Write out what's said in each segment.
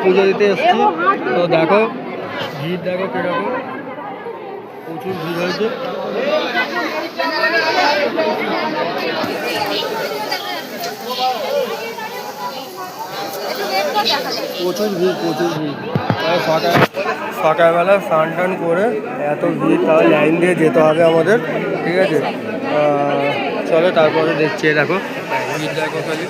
পুজো দিতে এসছি। তো দেখো ভিড়, দেখো কিরকম, প্রচুর ভিড় হয়েছে। প্রচুর ভিড়, প্রচুর ভিড়। সকালবেলা স্নান টান করে এত ভিড়, তাহলে লাইন দিয়ে যেতে হবে আমাদের, ঠিক আছে। চলো তারপরে দেখছি। দেখো ভিড়, দেখো খালি।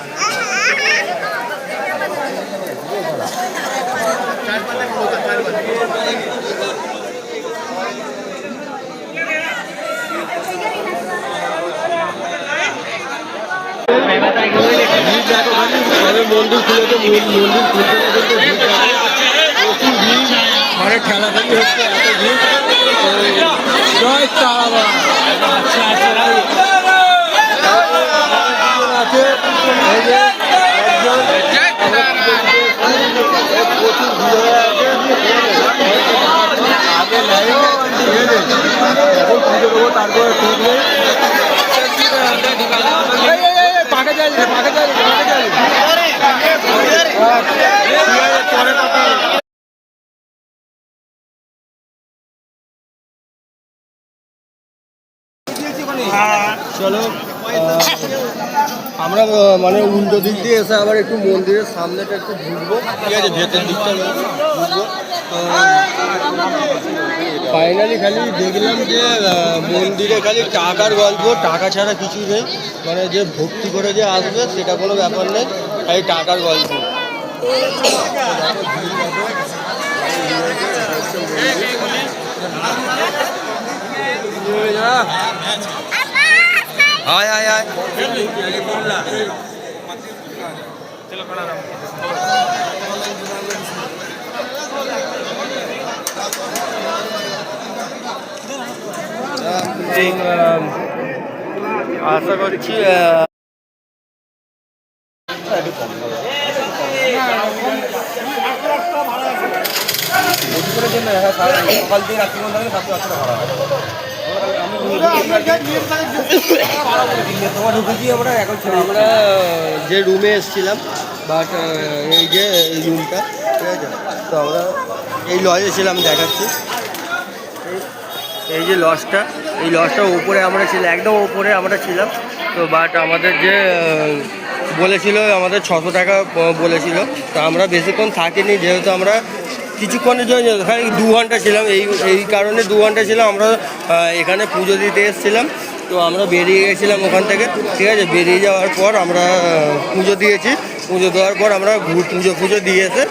মন্দির খুলেছে, মন্দির খুলতে প্রচুর ভিড়, মানে ঠেলাঠেলি হচ্ছে, এত ভিড়। জয় তারা আছে, প্রচুর ভিড় হয়ে আছে। আগে লাইন, ঠিক আছে, এখন পুজো দেবো, তারপরে ঠিক নেই। পাকে যাই, পাকে যাই, পাকে যাই, পরে কথা। চলো আমরা মানে উল্টো দিক দিয়ে এসে আবার একটু মন্দিরের সামনেটা একটু ঘুরবো, ঠিক আছে, ভেতর দিকটা ঘুরবো। ফাইনালি খালি দেখলাম যে মন্দিরে খালি টাকার গল্প, টাকা ছাড়া কিছু নেই, মানে যে ভক্তি করে যে আসবে সেটা কোনো ব্যাপার নেই, খালি টাকার গল্প। আয় আয় আয়, আশা করছি আমরা যে রুমে এসেছিলাম, বাট এই যে এই রুমটা, ঠিক আছে, তো আমরা এই লজে ছিলাম, দেখাচ্ছি। এই যে লজটা, এই লজটার উপরে আমরা ছিলাম, একদম উপরে আমরা ছিলাম। তো বাট আমাদের যে বলেছিল, আমাদের 600 টাকা বলেছিল। তো আমরা বেশিক্ষণ থাকিনি, যেহেতু আমরা কিছুক্ষণের জন্য, এখানে 2 ঘন্টা ছিলাম। এই কারণে 2 ঘন্টা ছিলাম। আমরা এখানে পুজো দিতে এসেছিলাম, তো আমরা বেরিয়ে গেছিলাম ওখান থেকে, ঠিক আছে। বেরিয়ে যাওয়ার পর আমরা পুজো দিয়েছি, পুজো দেওয়ার পর আমরা পুজো দিয়ে এসে